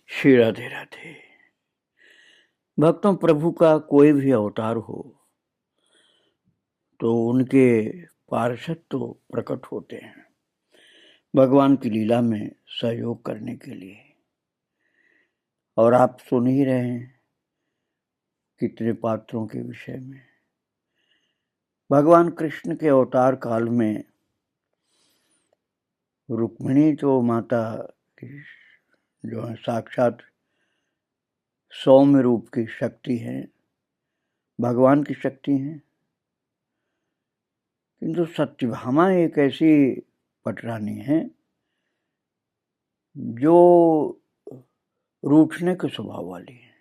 श्री राधे राधे। भक्तों, प्रभु का कोई भी अवतार हो तो उनके पार्षद तो प्रकट होते हैं भगवान की लीला में सहयोग करने के लिए। और आप सुन ही रहे हैं कितने पात्रों के विषय में। भगवान कृष्ण के अवतार काल में रुक्मिणी तो माता की जो है साक्षात सौम्य रूप की शक्ति है, भगवान की शक्ति है। किंतु सत्यभामा एक ऐसी पटरानी है जो रूठने के स्वभाव वाली है।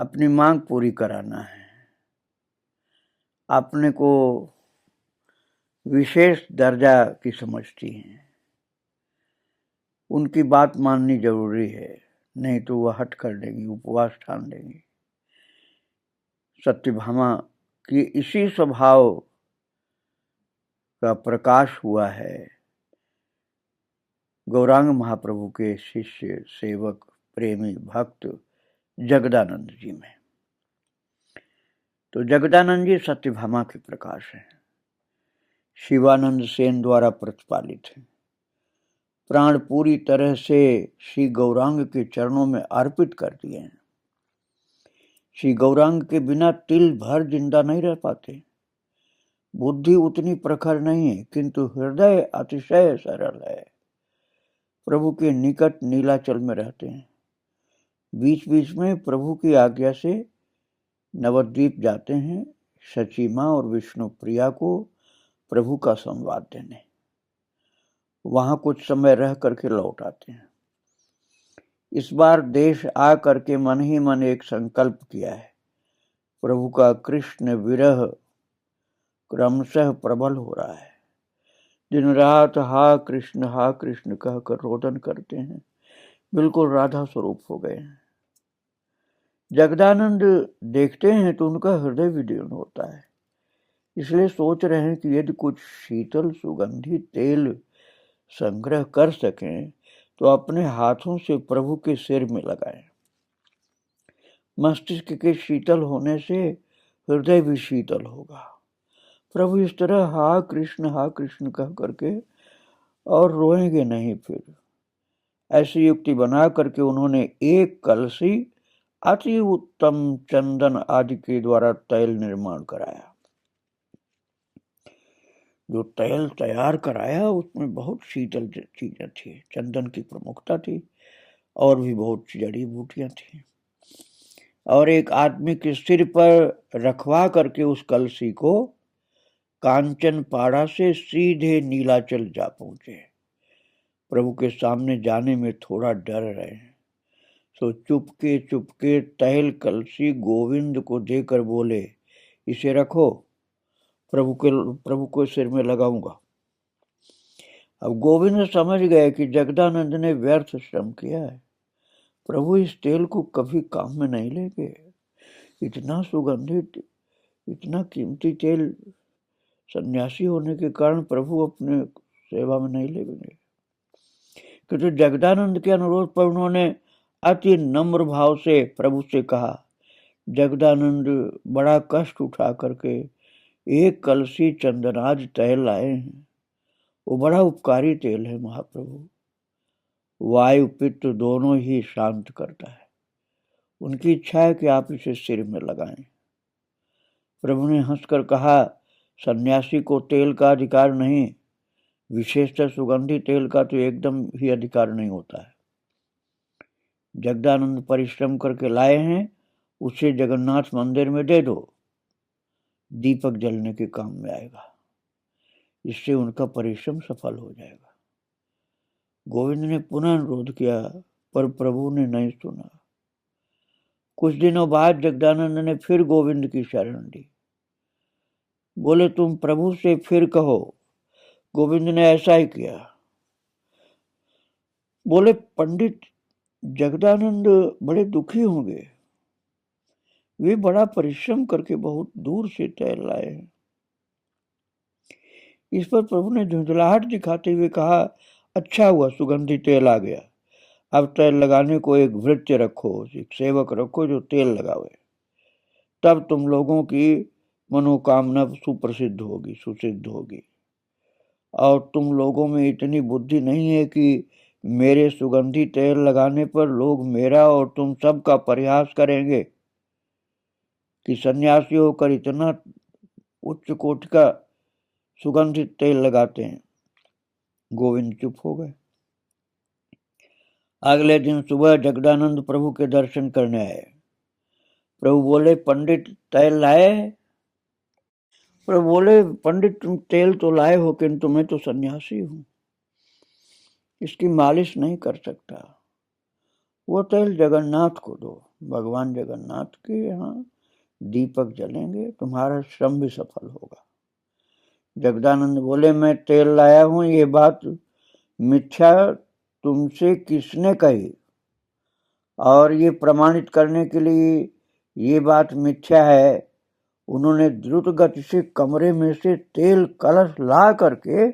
अपनी मांग पूरी कराना है, अपने को विशेष दर्जा की समझती हैं। उनकी बात माननी जरूरी है, नहीं तो वह हट कर देंगी, उपवास ठान देंगी। सत्यभामा की इसी स्वभाव का प्रकाश हुआ है गौरांग महाप्रभु के शिष्य, सेवक, प्रेमी, भक्त जगदानंद जी में। तो जगदानंद जी सत्यभामा के प्रकाश हैं, शिवानंद सेन द्वारा प्रतिपालित हैं। प्राण पूरी तरह से श्री गौरांग के चरणों में अर्पित कर दिए हैं। श्री गौरांग के बिना तिल भर जिंदा नहीं रह पाते। बुद्धि उतनी प्रखर नहीं है, किंतु हृदय अतिशय सरल है। प्रभु के निकट नीलाचल में रहते हैं। बीच बीच में प्रभु की आज्ञा से नवद्वीप जाते हैं, सची मां और विष्णु प्रिया को प्रभु का संवाद देने। वहां कुछ समय रह करके लौट आते हैं। इस बार देश आ करके मन ही मन एक संकल्प किया है। प्रभु का कृष्ण विरह क्रमशः प्रबल हो रहा है। दिन रात हा कृष्ण कहकर रोदन करते हैं, बिल्कुल राधा स्वरूप हो गए हैं। जगदानंद देखते हैं तो उनका हृदय विदीर्ण होता है। इसलिए सोच रहे हैं कि यदि कुछ शीतल सुगंधित तेल संग्रह कर सकें तो अपने हाथों से प्रभु के सिर में लगाएं। मस्तिष्क के शीतल होने से हृदय भी शीतल होगा। प्रभु इस तरह हा कृष्ण कह करके और रोएंगे नहीं। फिर ऐसी युक्ति बना करके उन्होंने एक कलसी अति उत्तम चंदन आदि के द्वारा तैल निर्माण कराया। जो तैल तैयार कराया उसमें बहुत शीतल चीजें थी, चंदन की प्रमुखता थी और भी बहुत जड़ी बूटियां थी। और एक आदमी के सिर पर रखवा करके उस कलसी को कांचन पाड़ा से सीधे नीलाचल जा पहुंचे। प्रभु के सामने जाने में थोड़ा डर रहे हैं, तो चुपके चुपके तैल कलसी गोविंद को देकर बोले, इसे रखो, प्रभु को सिर में लगाऊंगा। अब गोविंद समझ गए कि जगदानंद ने व्यर्थ श्रम किया है। प्रभु इस तेल को कभी काम में नहीं लेंगे। इतना सुगंधित, इतना कीमती तेल सन्यासी होने के कारण प्रभु अपने सेवा में नहीं लेंगे। किंतु जगदानंद के अनुरोध पर उन्होंने अति नम्र भाव से प्रभु से कहा। जगदानंद बड़ा कष्ट उठा करके एक कलसी चंदनाज तैल लाए हैं। वो बड़ा उपकारी तेल है महाप्रभु, वायु पित्त दोनों ही शांत करता है। उनकी इच्छा है कि आप इसे सिर में लगाएं। प्रभु ने हंसकर कहा, सन्यासी को तेल का अधिकार नहीं, विशेषतः सुगंधी तेल का तो एकदम ही अधिकार नहीं होता है। जगदानंद परिश्रम करके लाए हैं, उसे जगन्नाथ मंदिर में दे दो, दीपक जलने के काम में आएगा। इससे उनका परिश्रम सफल हो जाएगा। गोविंद ने पुनः अनुरोध किया, पर प्रभु ने नहीं सुना। कुछ दिनों बाद जगदानंद ने फिर गोविंद की शरण ली। बोले, तुम प्रभु से फिर कहो। गोविंद ने ऐसा ही किया। बोले, पंडित जगदानंद बड़े दुखी होंगे, वे बड़ा परिश्रम करके बहुत दूर से तैल लाए हैं। इस पर प्रभु ने झुंझलाहट दिखाते हुए कहा, अच्छा हुआ सुगंधी तेल आ गया, अब तेल लगाने को एक भृत्य रखो, एक सेवक रखो जो तेल लगावे, तब तुम लोगों की मनोकामना सुप्रसिद्ध होगी, सुसिद्ध होगी। और तुम लोगों में इतनी बुद्धि नहीं है कि मेरे सुगंधी तेल लगाने पर लोग मेरा और तुम सबका परिहास करेंगे कि सन्यासी होकर इतना उच्च कोटि का सुगंधित तेल लगाते हैं। गोविंद चुप हो गए। अगले दिन सुबह जगदानंद प्रभु के दर्शन करने आए। प्रभु बोले, पंडित तेल लाए? प्रभु बोले, पंडित तुम तेल तो लाए हो, किंतु मैं तो सन्यासी हूं, इसकी मालिश नहीं कर सकता। वो तेल जगन्नाथ को दो, भगवान जगन्नाथ के यहाँ दीपक जलेंगे, तुम्हारा श्रम भी सफल होगा। जगदानंद बोले, मैं तेल लाया हूं, ये बात मिथ्या तुमसे किसने कही? और ये प्रमाणित करने के लिए ये बात मिथ्या है, उन्होंने द्रुत गति से कमरे में से तेल कलश ला करके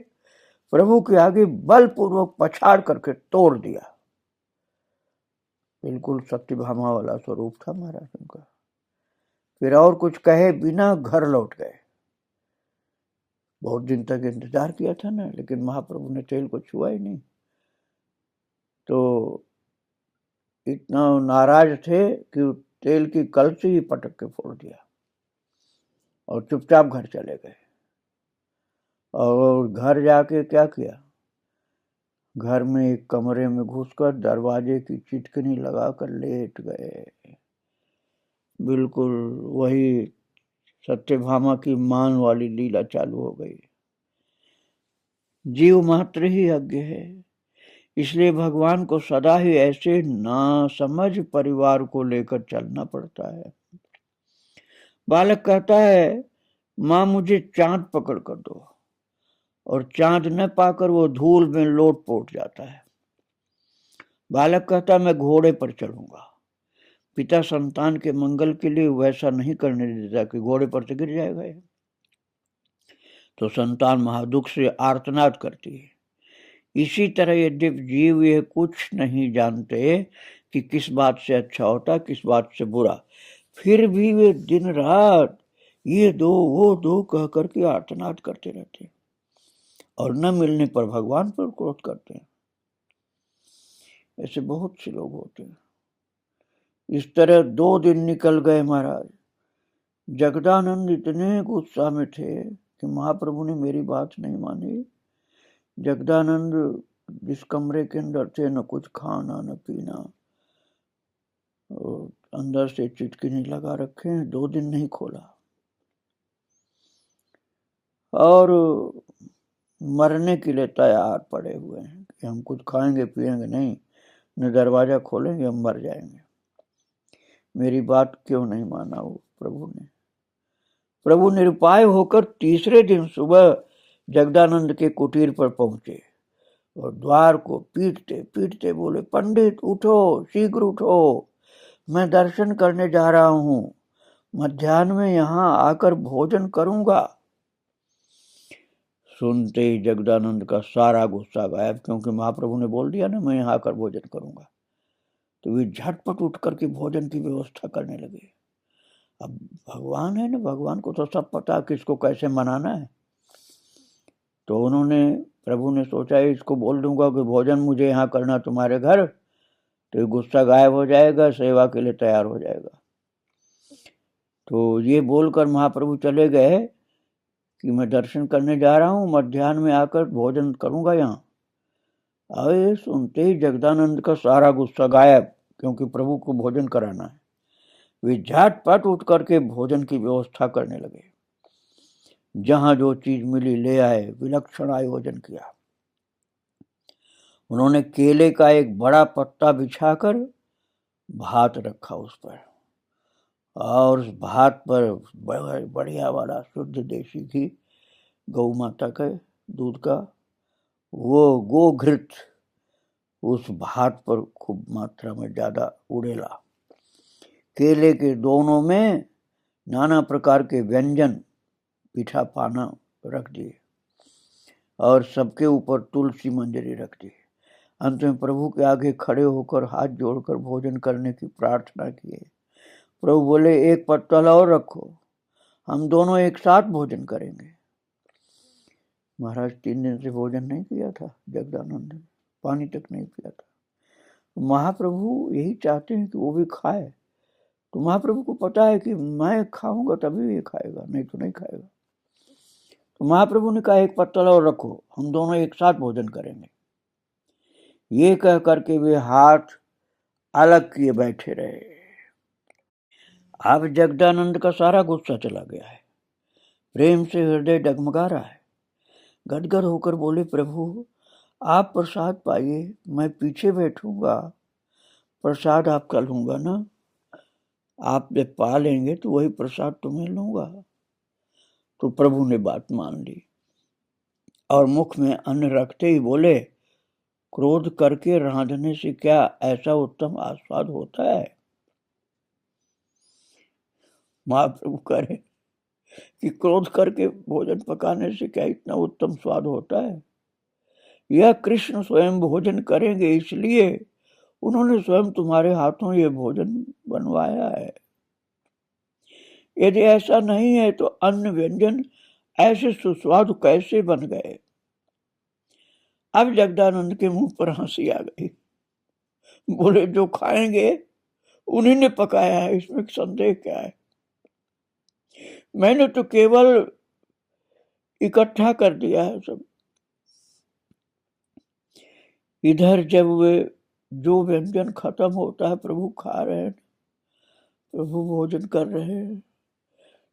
प्रभु के आगे बलपूर्वक पछाड़ करके तोड़ दिया। बिल्कुल सत्यभामा वाला स्वरूप था महाराज उनका। फिर और कुछ कहे बिना घर लौट गए। बहुत दिन तक इंतजार किया था ना, लेकिन महाप्रभु ने तेल को छुआ ही नहीं, तो इतना नाराज थे कि तेल की कलसी ही पटक के फोड़ दिया और चुपचाप घर चले गए। और घर जाके क्या किया, घर में एक कमरे में घुसकर दरवाजे की चिटकनी लगाकर लेट गए। बिल्कुल वही सत्यभामा की मान वाली लीला चालू हो गई। जीव मात्र ही अज्ञ है, इसलिए भगवान को सदा ही ऐसे नासमझ परिवार को लेकर चलना पड़ता है। बालक कहता है, माँ मुझे चांद पकड़ कर दो, और चांद न पाकर वो धूल में लोट पोट जाता है। बालक कहता, मैं घोड़े पर चढ़ूंगा। पिता संतान के मंगल के लिए वैसा नहीं करने देता कि घोड़े पर से गिर जाएगा, तो संतान महादुख से आर्तनाद करती है। इसी तरह यद्यपि जीव यह कुछ नहीं जानते कि किस बात से अच्छा होता, किस बात से बुरा, फिर भी वे दिन रात ये दो वो दो कह करके आर्तनाद करते रहते हैं और न मिलने पर भगवान पर क्रोध करते हैं। ऐसे बहुत से लोग होते हैं। इस तरह 2 दिन निकल गए महाराज। जगदानंद इतने गुस्सा में थे कि महाप्रभु ने मेरी बात नहीं मानी। जगदानंद जिस कमरे के अंदर थे, न कुछ खाना न पीना, अंदर से चिटकिनी लगा रखे हैं, 2 दिन नहीं खोला और मरने के लिए तैयार पड़े हुए हैं कि हम कुछ खाएंगे पिएंगे नहीं, न दरवाजा खोलेंगे, हम मर जाएंगे। मेरी बात क्यों नहीं माना वो प्रभु ने? प्रभु निरुपाय होकर तीसरे दिन सुबह जगदानंद के कुटीर पर पहुंचे और द्वार को पीटते पीटते बोले, पंडित उठो, शीघ्र उठो, मैं दर्शन करने जा रहा हूं, मध्याह्न में यहाँ आकर भोजन करूंगा। सुनते ही जगदानंद का सारा गुस्सा गायब, क्योंकि महाप्रभु ने बोल दिया ना मैं यहाँ आकर भोजन करूंगा। तो वे झटपट उठ करके भोजन की व्यवस्था करने लगे। अब भगवान है ना, भगवान को तो सब पता किसको कैसे मनाना है। तो उन्होंने, प्रभु ने सोचा इसको बोल दूंगा कि भोजन मुझे यहाँ करना तुम्हारे घर, तो गुस्सा गायब हो जाएगा, सेवा के लिए तैयार हो जाएगा। तो ये बोलकर महाप्रभु चले गए कि मैं दर्शन करने जा रहा हूँ, मध्याह्न में आकर भोजन करूंगा यहाँ। अरे सुनते ही जगदानंद का सारा गुस्सा गायब, क्योंकि प्रभु को भोजन कराना है। वे झटपट उठ करके भोजन की व्यवस्था करने लगे। जहां जो चीज मिली ले आए, विलक्षण आयोजन किया। उन्होंने केले का एक बड़ा पत्ता बिछाकर भात रखा उस पर, और उस भात पर बढ़िया वाला शुद्ध देशी घी, गौ माता के दूध का वो गोघृत उस भात पर खूब मात्रा में ज्यादा उड़ेला। केले के दोनों में नाना प्रकार के व्यंजन पीठा पाना रख दिए और सबके ऊपर तुलसी मंजरी रख दी। अंत में प्रभु के आगे खड़े होकर हाथ जोड़कर भोजन करने की प्रार्थना किए। प्रभु बोले, एक पत्तल और रखो, हम दोनों एक साथ भोजन करेंगे। महाराज 3 दिन से भोजन नहीं किया था जगदानंद ने, पानी तक नहीं पिया था। महाप्रभु यही चाहते हैं कि वो भी खाए। तो महाप्रभु को पता है कि मैं खाऊंगा तभी ये खाएगा, नहीं तो नहीं खाएगा। तो महाप्रभु ने कहा, एक पत्तल और रखो, हम दोनों एक साथ भोजन करेंगे। ये कह करके वे हाथ अलग किए बैठे रहे। अब जगदानंद का सारा गुस्सा चला गया है, प्रेम से हृदय डगमगा रहा है। गदगद होकर बोले, प्रभु आप प्रसाद पाइए, मैं पीछे बैठूंगा, प्रसाद आपका लूंगा ना। आप जब पा लेंगे तो वही प्रसाद तुम्हें लूंगा। तो प्रभु ने बात मान ली और मुख में अन्न रखते ही बोले, क्रोध करके रांधने से क्या ऐसा उत्तम आस्वाद होता है? महाप्रभु कह रहे कि क्रोध करके भोजन पकाने से क्या इतना उत्तम स्वाद होता है? यह कृष्ण स्वयं भोजन करेंगे, इसलिए उन्होंने स्वयं तुम्हारे हाथों ये भोजन बनवाया है। यदि ऐसा नहीं है तो अन्न व्यंजन ऐसे सुस्वादु कैसे बन गए? अब जगदानंद के मुंह पर हंसी आ गई। बोले, जो खाएंगे उन्हीं ने पकाया है, इसमें संदेह क्या है? मैंने तो केवल इकट्ठा कर दिया है सब। इधर जब वे जो व्यंजन खत्म होता है, प्रभु खा रहे हैं, प्रभु भोजन कर रहे हैं,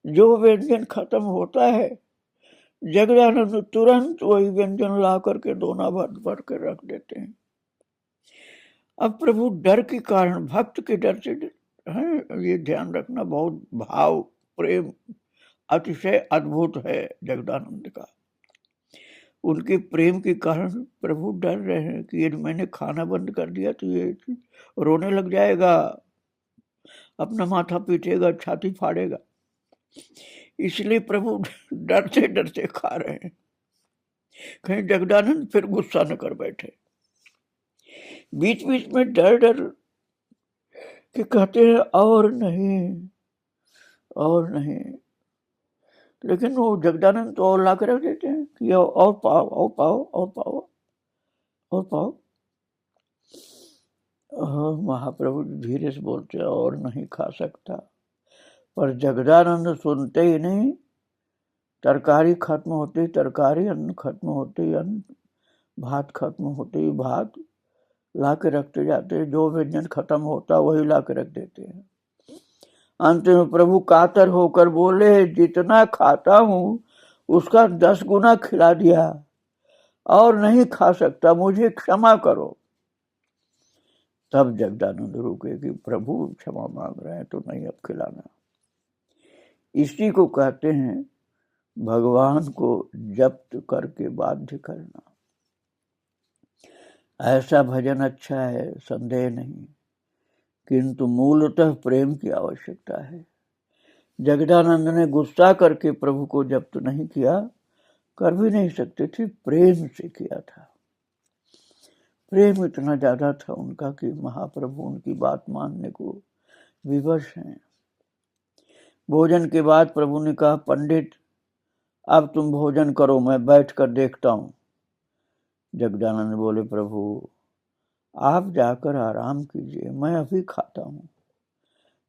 जो व्यंजन खत्म होता है जगदानंद तुरंत वही व्यंजन ला करके दोना भर के रख देते हैं। अब प्रभु डर के कारण, भक्त के डर से है, ये ध्यान रखना, बहुत भाव प्रेम अतिशय अद्भुत है जगदानंद का। उनके प्रेम के कारण प्रभु डर रहे हैं कि यदि मैंने खाना बंद कर दिया तो ये रोने लग जाएगा, अपना माथा पीटेगा, छाती फाड़ेगा। इसलिए प्रभु डरते डरते खा रहे हैं, कहीं जगदानंद फिर गुस्सा न कर बैठे। बीच बीच में डर डर के कहते हैं, और नहीं और नहीं, लेकिन वो जगदानंद तो और ला कर रख देते हैं कि और पाओ और पाओ और पाओ और पाओ। महाप्रभु धीरे से बोलते हैं, और नहीं खा सकता। पर जगदानंद सुनते ही नहीं, तरकारी खत्म होते ही तरकारी, अन्न खत्म होते ही अन्न, भात खत्म होते ही भात ला के रखते जाते हैं। जो व्यंजन खत्म होता वही ला के रख देते हैं। अंत में प्रभु कातर होकर बोले, जितना खाता हूं उसका 10 गुना खिला दिया, और नहीं खा सकता, मुझे क्षमा करो। तब जगदानंद रुके कि प्रभु क्षमा मांग रहे हैं तो नहीं अब खिलाना। इसी को कहते हैं भगवान को जब्त करके बाध्य करना। ऐसा भजन अच्छा है, संदेह नहीं, किंतु मूलतः प्रेम की आवश्यकता है। जगदानंद ने गुस्सा करके प्रभु को जब्त नहीं किया, कर भी नहीं सकते थे, प्रेम से किया था। प्रेम इतना ज्यादा था उनका कि महाप्रभु उनकी बात मानने को विवश हैं। भोजन के बाद प्रभु ने कहा, पंडित अब तुम भोजन करो, मैं बैठ कर देखता हूं। जगदानंद बोले, प्रभु आप जाकर आराम कीजिए, मैं अभी खाता हूं।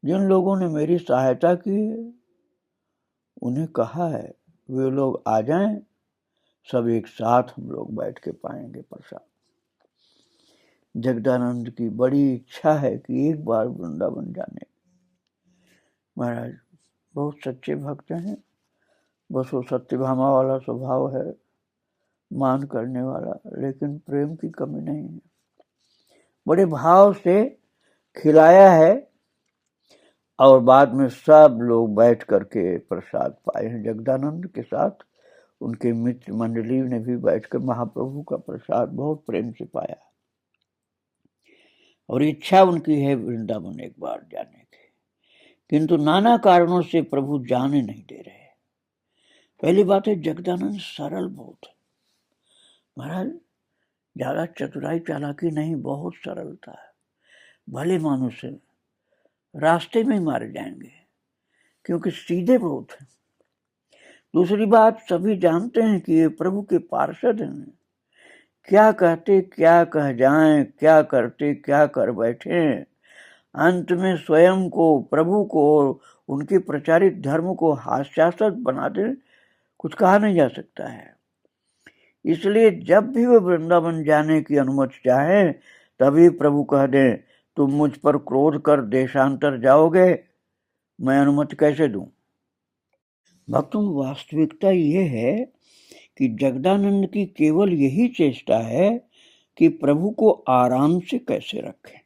जिन लोगों ने मेरी सहायता की है उन्हें कहा है वे लोग आ जाएं, सब एक साथ हम लोग बैठ के पाएंगे प्रसाद। जगदानंद की बड़ी इच्छा है कि एक बार वृंदावन जाने। महाराज बहुत सच्चे भक्त हैं, बस वो सत्यभामा वाला स्वभाव है, मान करने वाला, लेकिन प्रेम की कमी नहीं है। बड़े भाव से खिलाया है और बाद में सब लोग बैठ करके प्रसाद पाए हैं। जगदानंद के साथ उनके मित्र मंडली ने भी बैठकर महाप्रभु का प्रसाद बहुत प्रेम से पाया, और इच्छा उनकी है वृंदावन एक बार जाने की, किंतु नाना कारणों से प्रभु जाने नहीं दे रहे। पहली बात है, जगदानंद सरल बहुत है। महाराज ज्यादा चतुराई चालाकी नहीं, बहुत सरलता है। भले मानुष है, रास्ते में ही मारे जाएंगे क्योंकि सीधे बहुत है। दूसरी बात, सभी जानते हैं कि ये प्रभु के पार्षद हैं। क्या कहते क्या कह जाएं, क्या करते क्या कर बैठे, अंत में स्वयं को, प्रभु को, उनके प्रचारित धर्म को हास्यास्पद बना दे, कुछ कहा नहीं जा सकता है। इसलिए जब भी वे वृंदावन जाने की अनुमति चाहे, तभी प्रभु कह दें, तुम मुझ पर क्रोध कर देशांतर जाओगे, मैं अनुमति कैसे दूं? भक्तों, वास्तविकता ये है कि जगदानंद की केवल यही चेष्टा है कि प्रभु को आराम से कैसे रखें,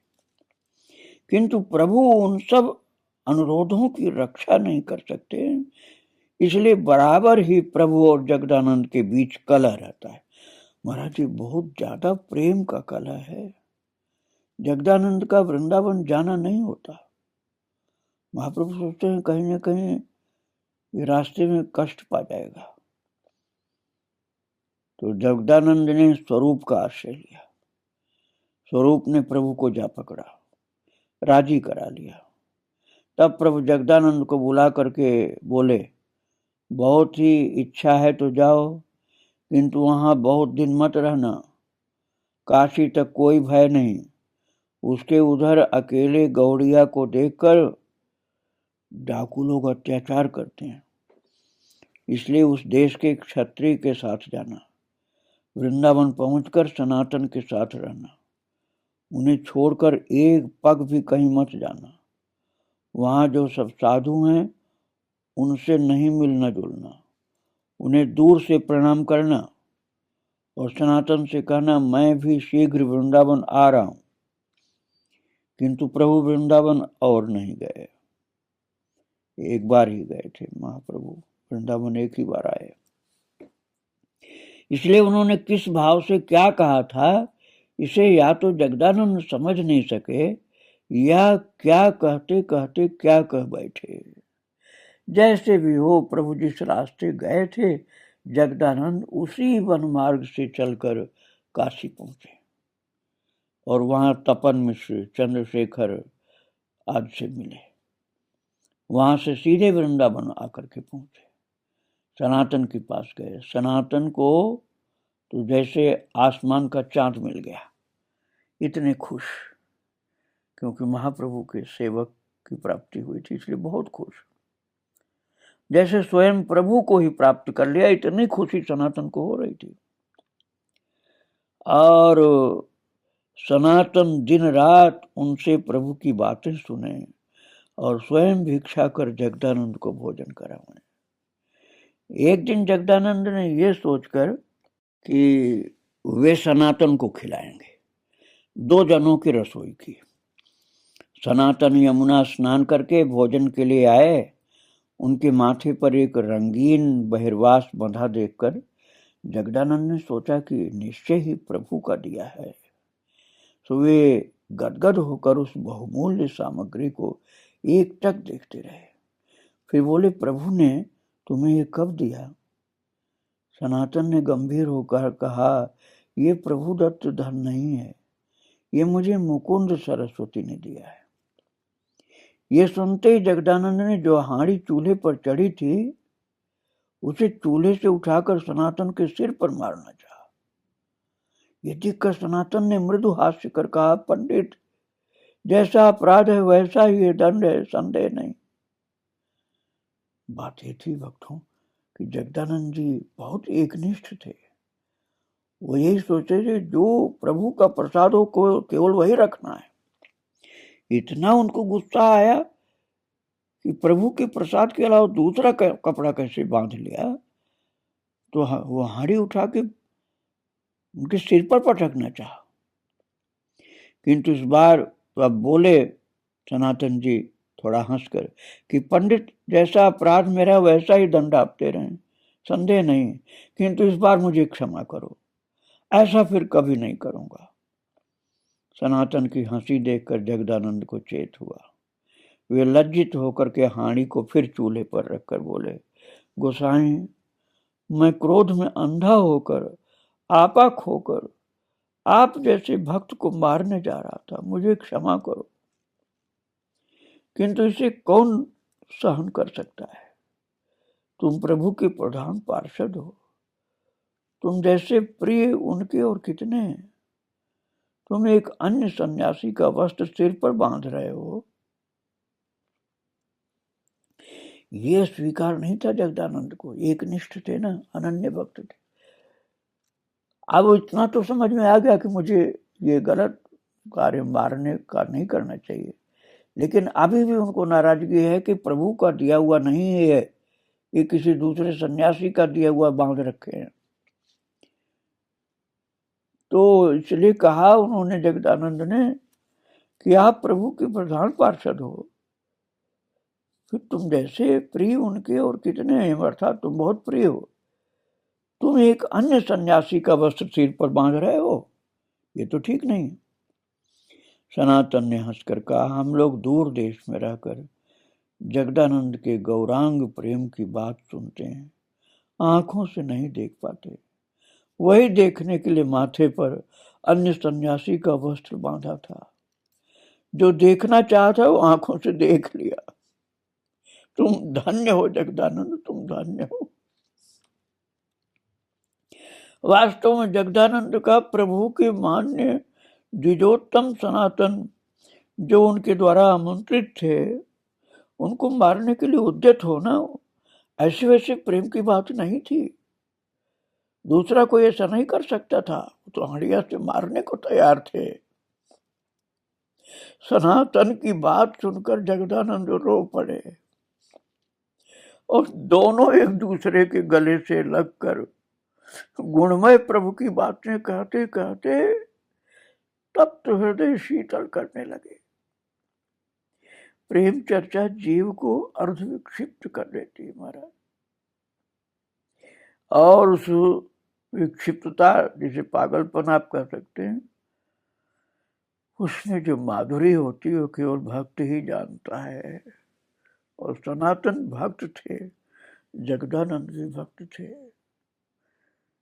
किंतु प्रभु उन सब अनुरोधों की रक्षा नहीं कर सकते। इसलिए बराबर ही प्रभु और जगदानंद के बीच कलह रहता है। महाराज जी, बहुत ज्यादा प्रेम का कलह है। जगदानंद का वृंदावन जाना नहीं होता। महाप्रभु सोचते हैं कहीं ना कहीं ये रास्ते में कष्ट पा जाएगा, तो जगदानंद ने स्वरूप का आश्रय लिया। स्वरूप ने प्रभु को जा पकड़ा, राजी करा लिया। तब प्रभु जगदानंद को बुला करके बोले, बहुत ही इच्छा है तो जाओ, किंतु वहां बहुत दिन मत रहना। काशी तक कोई भय नहीं। उसके उधर अकेले गौड़िया को देखकर डाकू लोग अत्याचार करते हैं, इसलिए उस देश के क्षत्रिय के साथ जाना। वृंदावन पहुंचकर सनातन के साथ रहना। उन्हें छोड़कर एक पग भी कहीं मत जाना। वहां जो सब साधु हैं उनसे नहीं मिलना जुलना। उन्हें दूर से प्रणाम करना और सनातन से कहना, मैं भी शीघ्र वृंदावन आ रहा हूं। किंतु प्रभु वृंदावन और नहीं गए। एक बार ही गए थे महाप्रभु वृंदावन, एक ही बार आए। इसलिए उन्होंने किस भाव से क्या कहा था, इसे या तो जगदानंद समझ नहीं सके, या क्या कहते कहते क्या कह बैठे। जैसे भी हो, प्रभु जिस रास्ते गए थे, जगदानंद उसी वन मार्ग से चलकर काशी पहुंचे और वहां तपन मिश्र, चंद्रशेखर आदि से मिले। वहां से सीधे वृंदावन आकर के पहुंचे। सनातन के पास गए। सनातन को तो जैसे आसमान का चांद मिल गया, इतने खुश, क्योंकि महाप्रभु के सेवक की प्राप्ति हुई थी, इसलिए बहुत खुश, जैसे स्वयं प्रभु को ही प्राप्त कर लिया, इतनी खुशी सनातन को हो रही थी। और सनातन दिन रात उनसे प्रभु की बातें सुने और स्वयं भिक्षा कर जगदानंद को भोजन कराए। एक दिन जगदानंद ने यह सोचकर कि वे सनातन को खिलाएंगे, 2 जनों की रसोई की। सनातन यमुना स्नान करके भोजन के लिए आए। उनके माथे पर एक रंगीन बहिर्वास बंधा देखकर जगदानंद ने सोचा कि निश्चय ही प्रभु का दिया है। तो वे गदगद होकर उस बहुमूल्य सामग्री को एकटक देखते रहे। फिर बोले, प्रभु ने तुम्हें ये कब दिया? सनातन ने गंभीर होकर कहा, ये प्रभु दत्त धन नहीं है, ये मुझे मुकुंद सरस्वती ने दिया है। ये सुनते ही जगदानंद ने जो हांडी चूल्हे पर चढ़ी थी, उसे चूल्हे से उठाकर सनातन के सिर पर मारना चाहा। ये देखकर सनातन ने मृदु हास्य कर कहा, पंडित, जैसा अपराध है वैसा ही दंड है, संदेह नहीं। बात ये थी भक्तों कि जगदानंद जी बहुत एकनिष्ठ थे। वो यही सोचे थे जो प्रभु का प्रसाद हो को केवल वही रखना है। इतना उनको गुस्सा आया कि प्रभु के प्रसाद के अलावा दूसरा कपड़ा कैसे बांध लिया, तो वो हांडी उठा के उनके सिर पर पटकना चाहा। किंतु इस बार तो अब बोले सनातन जी थोड़ा हंसकर कि पंडित, जैसा अपराध मेरा वैसा ही दंड आप दे रहे हैं, संदेह नहीं, किंतु इस बार मुझे क्षमा करो, ऐसा फिर कभी नहीं करूंगा। सनातन की हंसी देखकर जगदानंद को चेत हुआ। वे लज्जित होकर के हांडी को फिर चूल्हे पर रखकर बोले, गोसाई, मैं क्रोध में अंधा होकर, आपा खोकर आप जैसे भक्त को मारने जा रहा था, मुझे क्षमा करो, किंतु इसे कौन सहन कर सकता है। तुम प्रभु के प्रधान पार्षद हो, तुम जैसे प्रिय उनके और कितने हैं। तुम एक अन्य सन्यासी का वस्त्र सिर पर बांध रहे हो। ये स्वीकार नहीं था जगदानंद को, एक निष्ठ थे ना, अनन्य भक्त थे। अब इतना तो समझ में आ गया कि मुझे ये गलत कार्य मारने का नहीं करना चाहिए, लेकिन अभी भी उनको नाराजगी है कि प्रभु का दिया हुआ नहीं है, ये किसी दूसरे सन्यासी का दिया हुआ बांध रखे हैं। तो इसलिए कहा उन्होंने जगदानंद ने कि आप प्रभु के प्रधान पार्षद हो, फिर तुम जैसे प्रिय उनके और कितने हैं, अर्थात तुम बहुत प्रिय हो, तुम एक अन्य सन्यासी का वस्त्र सिर पर बांध रहे हो, ये तो ठीक नहीं। सनातन ने हंसकर कहा, हम लोग दूर देश में रहकर जगदानंद के गौरांग प्रेम की बात सुनते हैं, आंखों से नहीं देख पाते। वही देखने के लिए माथे पर अन्य सन्यासी का वस्त्र बांधा था। जो देखना चाहता वो आंखों से देख लिया। तुम धन्य हो जगदानंद, तुम धन्य हो। वास्तव में जगदानंद का प्रभु के मान्य द्विजोत्तम सनातन जो उनके द्वारा आमंत्रित थे, उनको मारने के लिए उद्यत होना ऐसे वैसे प्रेम की बात नहीं थी। दूसरा कोई ऐसा नहीं कर सकता था, तो हड़िया से मारने को तैयार थे। सनातन की बात सुनकर जगदानंद रो पड़े और दोनों एक दूसरे के गले से लगकर गुणमय प्रभु की बातें कहते कहते तब तो हृदय शीतल करने लगे। प्रेम चर्चा जीव को अर्ध विक्षिप्त कर देती महाराज, और उस विक्षिप्तता, जिसे पागलपन आप कह सकते हैं, उसमें जो माधुरी होती है वो केवल भक्त ही जानता है। और सनातन भक्त थे, जगदानंद भी भक्त थे,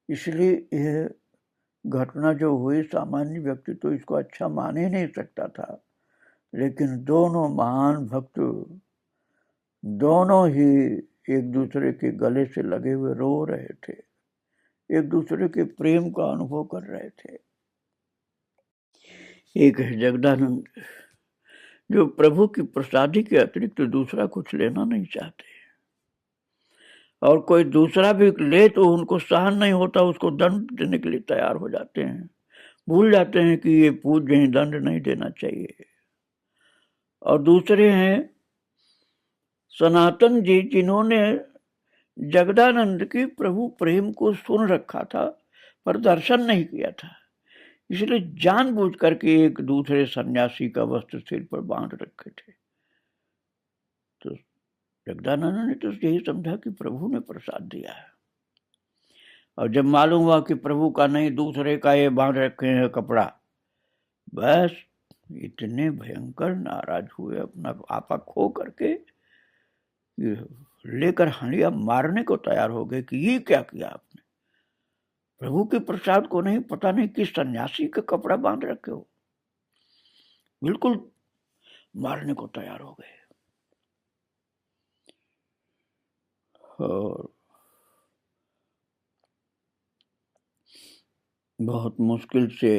इसलिए यह घटना जो हुई सामान्य व्यक्ति तो इसको अच्छा मान ही नहीं सकता था, लेकिन दोनों महान भक्त दोनों ही एक दूसरे के गले से लगे हुए रो रहे थे, एक दूसरे के प्रेम का अनुभव कर रहे थे। एक है जगदानंद जो प्रभु की प्रसादी के अतिरिक्त तो दूसरा कुछ लेना नहीं चाहते, और कोई दूसरा भी ले तो उनको सहन नहीं होता, उसको दंड देने के लिए तैयार हो जाते हैं, भूल जाते हैं कि ये पूज्य हैं, दंड नहीं देना चाहिए। और दूसरे हैं सनातन जी, जिन्होंने जगदानंद की प्रभु प्रेम को सुन रखा था पर दर्शन नहीं किया था, इसलिए जानबूझ करके एक दूसरे सन्यासी का वस्त्र सिर पर बांध रखे थे। तो जगदानंद ने तो यही समझा कि प्रभु ने प्रसाद दिया है, और जब मालूम हुआ कि प्रभु का नहीं दूसरे का ये बांध रखे हैं कपड़ा, बस इतने भयंकर नाराज हुए, अपना आपा खो करके लेकर हंडिया मारने को तैयार हो गए कि ये क्या किया आपने, प्रभु के प्रसाद को नहीं, पता नहीं किस सन्यासी का कपड़ा बांध रखे हो। बिल्कुल मारने को तैयार हो गए। और बहुत मुश्किल से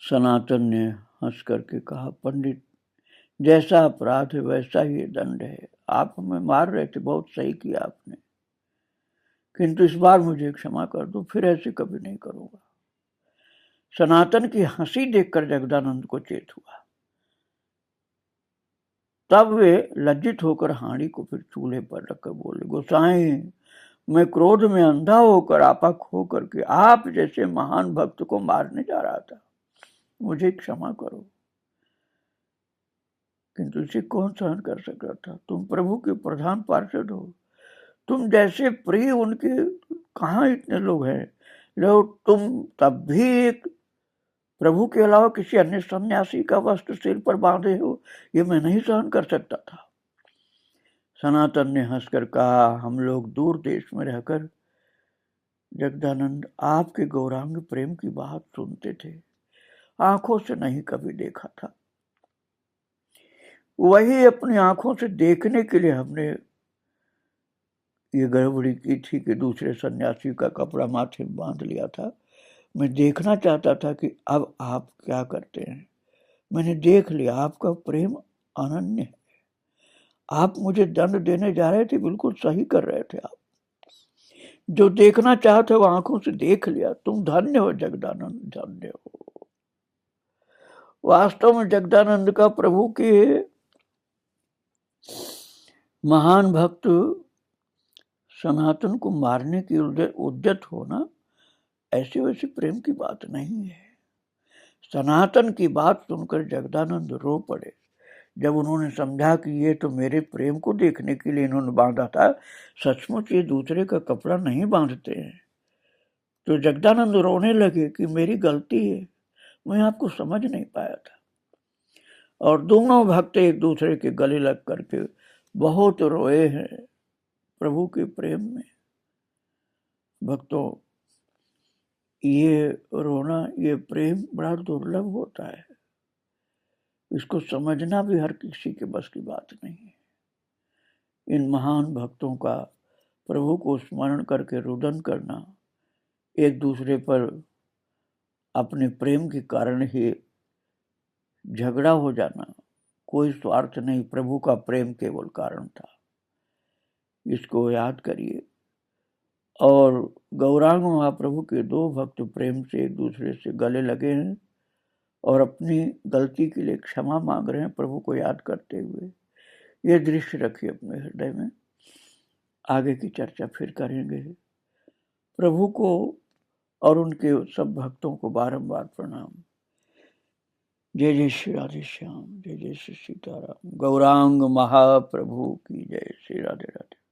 सनातन ने हंस करके कहा, पंडित जैसा अपराध है वैसा ही दंड है, आप हमें मार रहे थे, बहुत सही किया आपने, किंतु इस बार मुझे क्षमा कर दो, फिर ऐसे कभी नहीं करूंगा। सनातन की हंसी देखकर जगदानंद को चेत हुआ, तब वे लज्जित होकर हांडी को फिर चूल्हे पर रखकर बोले, गोसाई मैं क्रोध में अंधा होकर आपा खो करके आप जैसे महान भक्त को मारने जा रहा था, मुझे क्षमा करो, किंतु इसे कौन सहन कर सकता था। तुम प्रभु के प्रधान पार्षद हो, तुम जैसे प्रिय उनके कहाँ इतने लोग हैं, लोग तुम तब भी एक प्रभु के अलावा किसी अन्य सन्यासी का वस्त्र सिर पर बांधे हो, ये मैं नहीं सहन कर सकता था। सनातन ने हंसकर कहा, हम लोग दूर देश में रहकर जगदानंद आपके गौरांग प्रेम की बात सुनते थे, आंखों से नहीं कभी देखा था। वही अपनी आंखों से देखने के लिए हमने ये गड़बड़ी की थी कि दूसरे सन्यासी का कपड़ा माथे में बांध लिया था। मैं देखना चाहता था कि अब आप क्या करते हैं। मैंने देख लिया, आपका प्रेम अनन्य है। आप मुझे दंड देने जा रहे थे, बिल्कुल सही कर रहे थे। आप जो देखना चाहते हो आंखों से देख लिया। तुम धन्य हो जगदानंद, धन्य हो। वास्तव में जगदानंद का प्रभु के महान भक्त सनातन को मारने की उद्यत होना ऐसी वैसी प्रेम की बात नहीं है। सनातन की बात सुनकर जगदानंद रो पड़े। जब उन्होंने समझा कि ये तो मेरे प्रेम को देखने के लिए इन्होंने बांधा था, सचमुच ये दूसरे का कपड़ा नहीं बांधते हैं। तो जगदानंद रोने लगे कि मेरी गलती है, मैं आपको समझ नहीं पाया था। और दोनों भक्त एक दूसरे के गले लग करके बहुत रोए हैं प्रभु के प्रेम में। भक्तों, ये रोना, ये प्रेम बड़ा दुर्लभ होता है। इसको समझना भी हर किसी के बस की बात नहीं है। इन महान भक्तों का प्रभु को स्मरण करके रुदन करना, एक दूसरे पर अपने प्रेम के कारण ही झगड़ा हो जाना, कोई स्वार्थ नहीं, प्रभु का प्रेम केवल कारण था। इसको याद करिए। और गौरांग महाप्रभु के दो भक्त प्रेम से एक दूसरे से गले लगे हैं और अपनी गलती के लिए क्षमा मांग रहे हैं प्रभु को याद करते हुए। ये दृश्य रखिए अपने हृदय में। आगे की चर्चा फिर करेंगे। प्रभु को और उनके सब भक्तों को बारंबार प्रणाम। जय जय श्री राधे श्याम, जय जय श्री सीताराम। गौरांग महाप्रभु की जय। श्री राधे राधे।